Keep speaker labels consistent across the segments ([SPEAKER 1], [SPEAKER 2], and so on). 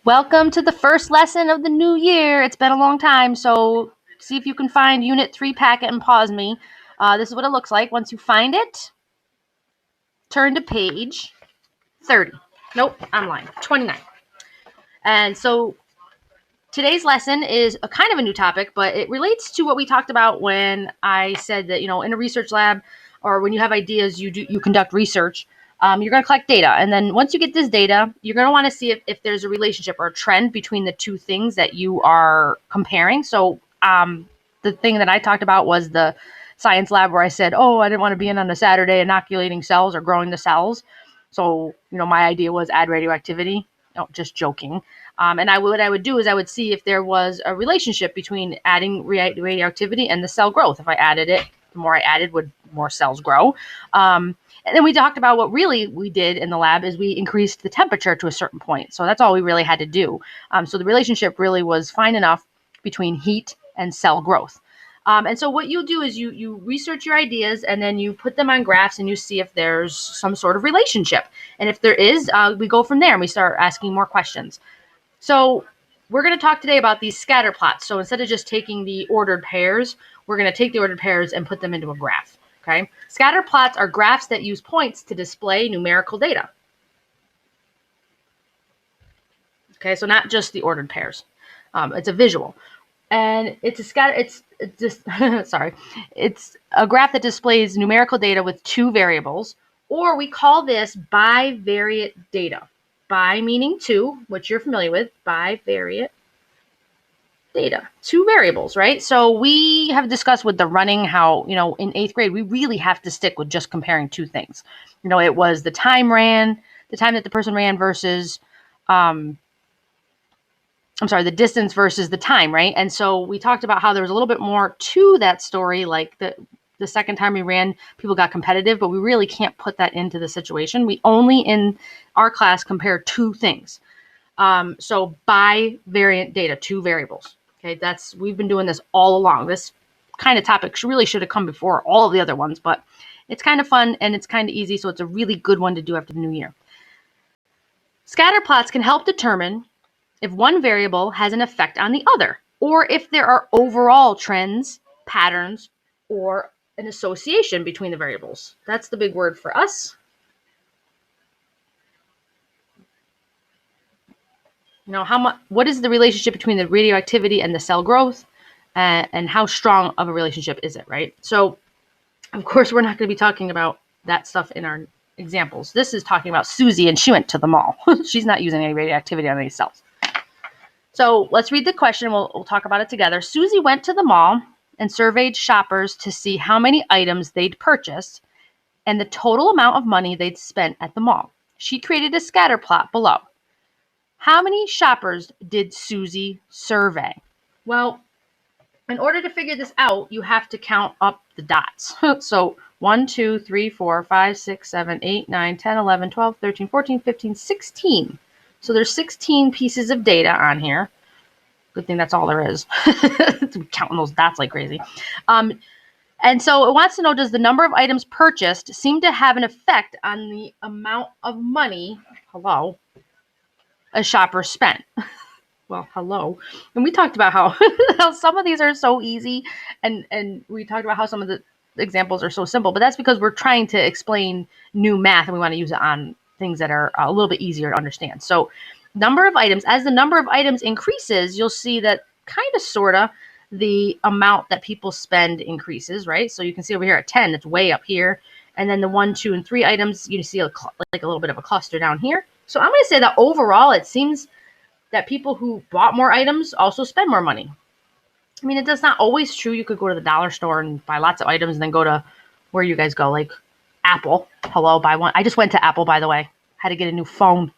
[SPEAKER 1] Welcome to the first lesson of the new year. It's been a long time, so see if you can find Unit 3 packet and pause me. This is what it looks like. Once you find it, turn to page 30. Nope, I'm lying. 29. And so today's lesson is a kind of a new topic, but it relates to what we talked about when I said that, in a research lab or when you have ideas, you conduct research. You're going to collect data. And then once you get this data, you're going to want to see if there's a relationship or a trend between the two things that you are comparing. So the thing that I talked about was the science lab where I said, I didn't want to be in on a Saturday inoculating cells or growing the cells. So, my idea was add radioactivity. No, just joking. And what I would do is I would see if there was a relationship between adding radioactivity and the cell growth. If I added it, the more I added, would more cells grow. And then we talked about what really we did in the lab is we increased the temperature to a certain point. So that's all we really had to do. So the relationship really was fine enough between heat and cell growth. And so what you'll do is you research your ideas and then you put them on graphs and you see if there's some sort of relationship. And if there is, we go from there and we start asking more questions. So we're going to talk today about these scatter plots. So instead of just taking the ordered pairs, we're going to take the ordered pairs and put them into a graph. Okay. Scatter plots are graphs that use points to display numerical data. Okay, so not just the ordered pairs. It's a visual. And it's a scatter. It's just sorry. It's a graph that displays numerical data with two variables, or we call this bivariate data. Bi meaning two, which you're familiar with. Bivariate data. Two variables, right? So we have discussed with the running how, in 8th grade, we really have to stick with just comparing two things. It was the time that the person ran versus the distance versus the time, right? And so we talked about how there was a little bit more to that story, like the second time we ran, people got competitive, but we really can't put that into the situation. We only in our class compare two things. So bivariate data, two variables. Okay, we've been doing this all along. This kind of topic really should have come before all of the other ones, but it's kind of fun and it's kind of easy, so it's a really good one to do after the new year. Scatter plots can help determine if one variable has an effect on the other, or if there are overall trends, patterns, or an association between the variables. That's the big word for us. What is the relationship between the radioactivity and the cell growth, and how strong of a relationship is it, right? So, of course, we're not going to be talking about that stuff in our examples. This is talking about Susie, and she went to the mall. She's not using any radioactivity on any cells. So let's read the question. We'll talk about it together. Susie went to the mall and surveyed shoppers to see how many items they'd purchased and the total amount of money they'd spent at the mall. She created a scatter plot below. How many shoppers did Susie survey? Well, in order to figure this out, you have to count up the dots. So 1, 2, 3, 4, 5, 6, 7, 8, 9, 10, 11, 12, 13, 14, 15, 16. So there's 16 pieces of data on here. Good thing that's all there is. Counting those dots like crazy. And so it wants to know, does the number of items purchased seem to have an effect on the amount of money, a shopper spent? Well, hello. And we talked about how some of these are so easy, and we talked about how some of the examples are so simple, but that's because we're trying to explain new math and we want to use it on things that are a little bit easier to understand. So number of items, as the number of items increases, you'll see that kind of sort of the amount that people spend increases, right? So you can see over here at 10, it's way up here. And then the 1, 2, and 3 items, you see like a little bit of a cluster down here. So I'm going to say that overall, it seems that people who bought more items also spend more money. I mean, that's not always true. You could go to the dollar store and buy lots of items and then go to where you guys go, like Apple. Buy one. I just went to Apple, by the way. Had to get a new phone.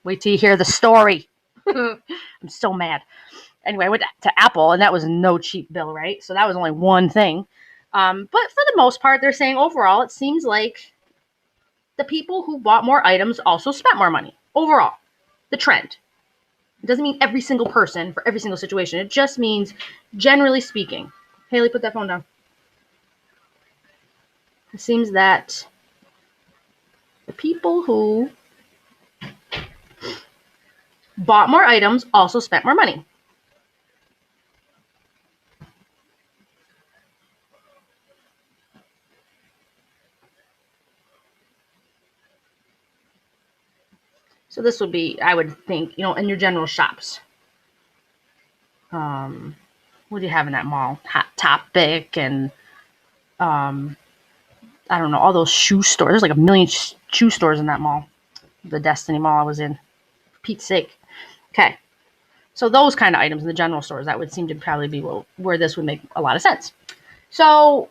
[SPEAKER 1] Wait till you hear the story. I'm so mad. Anyway, I went to Apple, and that was no cheap bill, right? So that was only one thing. But for the most part, they're saying overall, it seems like the people who bought more items also spent more money. Overall, the trend. It doesn't mean every single person for every single situation. It just means generally speaking. Haley, put that phone down. It seems that the people who bought more items, also spent more money. So this would be, I would think, in your general shops. What do you have in that mall? Hot Topic and I don't know, all those shoe stores. There's like a million shoe stores in that mall. The Destiny Mall I was in. For Pete's sake. Okay. So those kind of items in the general stores, that would seem to probably be where this would make a lot of sense. So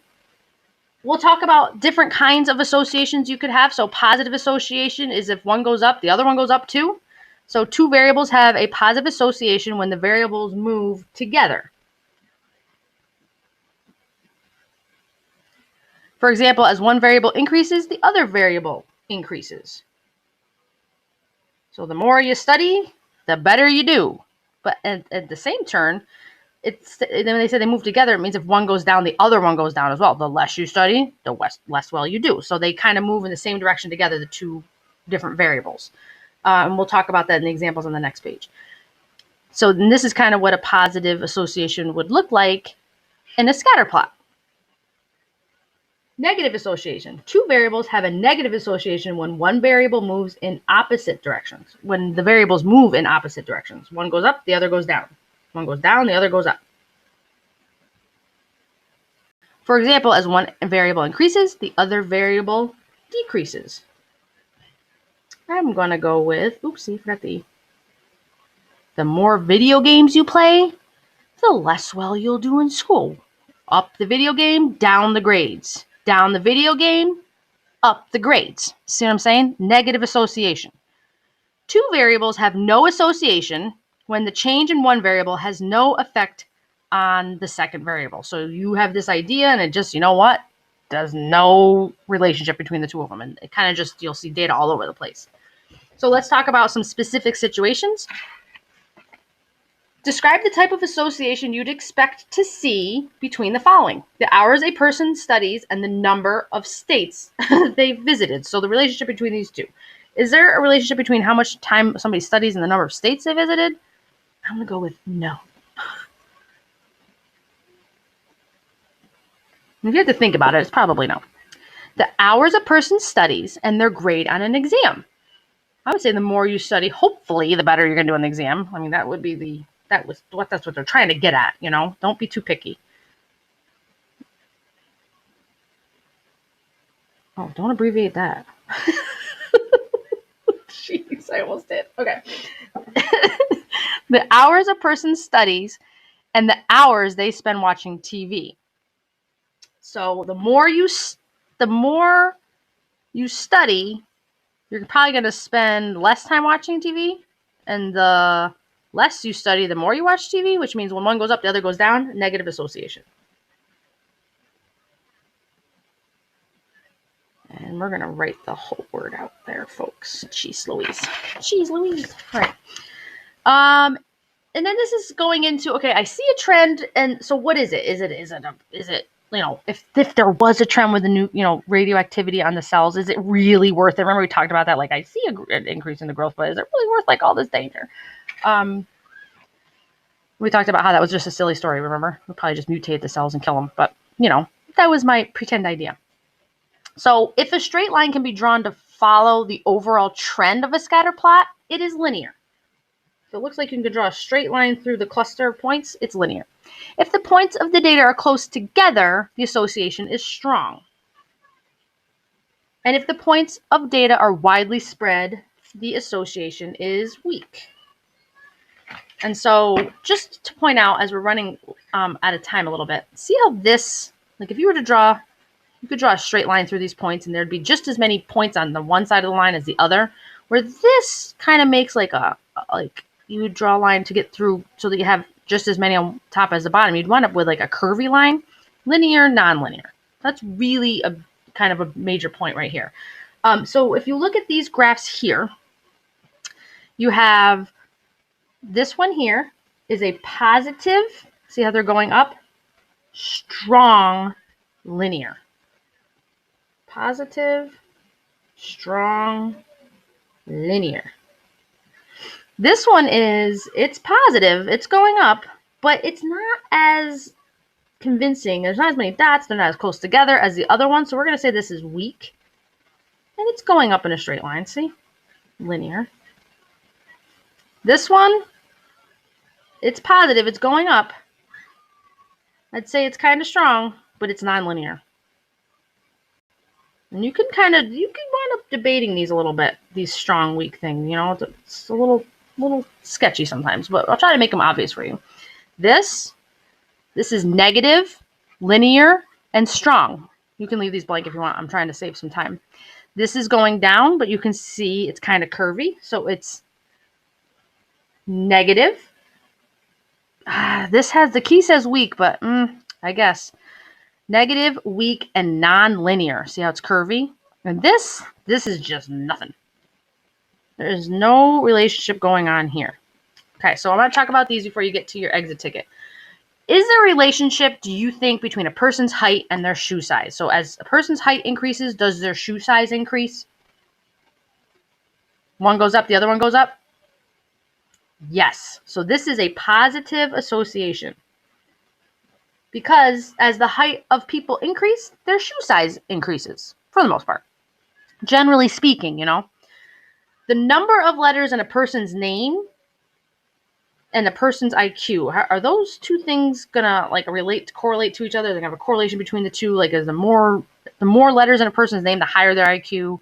[SPEAKER 1] we'll talk about different kinds of associations you could have. So positive association is if one goes up, the other one goes up too. So two variables have a positive association when the variables move together. For example, as one variable increases, the other variable increases. So the more you study, the better you do. But at the same turn, when they say they move together, it means if one goes down, the other one goes down as well. The less you study, the less well you do. So they kind of move in the same direction together, the two different variables. And we'll talk about that in the examples on the next page. So this is kind of what a positive association would look like in a scatter plot. Negative association. Two variables have a negative association when one variable moves in opposite directions. When the variables move in opposite directions. One goes up, the other goes down. One goes down, the other goes up. For example, as one variable increases, the other variable decreases. I'm going to go with, oopsie, forgot the E. The more video games you play, the less well you'll do in school. Up the video game, down the grades. Down the video game, up the grades. See what I'm saying? Negative association. Two variables have no association when the change in one variable has no effect on the second variable. So you have this idea and it just, there's no relationship between the two of them. And it kind of just, you'll see data all over the place. So let's talk about some specific situations. Describe the type of association you'd expect to see between the following: the hours a person studies and the number of states they visited. So the relationship between these two. Is there a relationship between how much time somebody studies and the number of states they visited? I'm going to go with no. If you have to think about it, it's probably no. The hours a person studies and their grade on an exam. I would say the more you study, hopefully, the better you're going to do on the exam. I mean, that's what they're trying to get at, Don't be too picky. Oh, don't abbreviate that. Jeez, I almost did. Okay. The hours a person studies and the hours they spend watching TV. So the more you study, you're probably going to spend less time watching TV, and the less you study, the more you watch TV, which means when one goes up, the other goes down. Negative association. And we're going to write the whole word out there, folks. Jeez Louise. Jeez Louise. All right. And then this is going into, okay, I see a trend, and so what is it? Is it if there was a trend with the new, radioactivity on the cells, is it really worth it? Remember we talked about that, like I see an increase in the growth, but is it really worth like all this danger? We talked about how that was just a silly story, remember? We'll probably just mutate the cells and kill them, but, that was my pretend idea. So if a straight line can be drawn to follow the overall trend of a scatter plot, it is linear. So it looks like you can draw a straight line through the cluster of points, it's linear. If the points of the data are close together, the association is strong. And if the points of data are widely spread, the association is weak. And so just to point out, as we're running out of time a little bit, see how this, like if you were to draw, you could draw a straight line through these points and there'd be just as many points on the one side of the line as the other, where this kind of makes like you would draw a line to get through so that you have just as many on top as the bottom. You'd wind up with like a curvy line, linear, nonlinear. That's really a kind of a major point right here. So if you look at these graphs here, you have this one here is a positive, see how they're going up? Strong, linear. Positive, strong, linear. This one it's positive, it's going up, but it's not as convincing. There's not as many dots, they're not as close together as the other one, so we're going to say this is weak. And it's going up in a straight line, see? Linear. This one, it's positive, it's going up. I'd say it's kind of strong, but it's nonlinear. And you can wind up debating these a little bit, these strong, weak things. You know, it's a little sketchy sometimes, but I'll try to make them obvious for you. This is negative, linear, and strong. You can leave these blank if you want. I'm trying to save some time. This is going down, but you can see it's kind of curvy, so it's negative. This has, the key says weak, but I guess. Negative, weak, and non-linear. See how it's curvy? And this is just nothing. There's no relationship going on here. Okay, so I'm going to talk about these before you get to your exit ticket. Is there a relationship, do you think, between a person's height and their shoe size? So as a person's height increases, does their shoe size increase? One goes up, the other one goes up? Yes. So this is a positive association. Because as the height of people increase, their shoe size increases, for the most part. Generally speaking, you know. The number of letters in a person's name and a person's IQ, are those two things gonna like correlate to each other? They're gonna have a correlation between the two. Like, is the more letters in a person's name, the higher their IQ,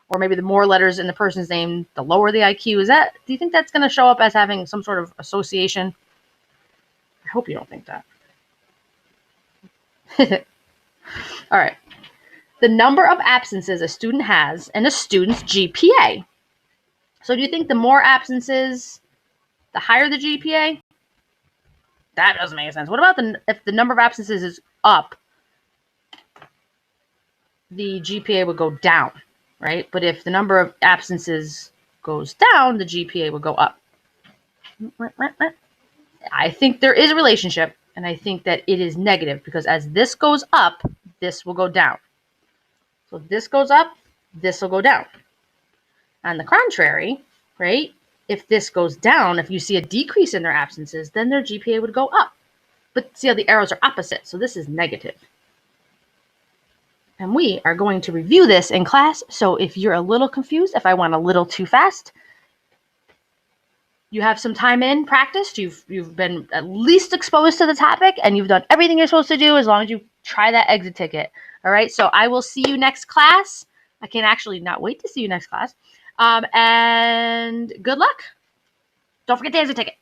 [SPEAKER 1] or maybe the more letters in the person's name, the lower the IQ. Do you think that's gonna show up as having some sort of association? I hope you don't think that. All right. The number of absences a student has and a student's GPA. So do you think the more absences, the higher the GPA? That doesn't make sense. What about if the number of absences is up, the GPA would go down, right? But if the number of absences goes down, the GPA would go up. I think there is a relationship, and I think that it is negative because as this goes up, this will go down. So if this goes up, this will go down. On the contrary, right, if this goes down, if you see a decrease in their absences, then their GPA would go up. But see how the arrows are opposite, so this is negative. And we are going to review this in class, so if you're a little confused, if I went a little too fast, you have some time in practice, you've been at least exposed to the topic, and you've done everything you're supposed to do as long as you try that exit ticket. All right, so I will see you next class. I can actually not wait to see you next class. And good luck. Don't forget the exit ticket.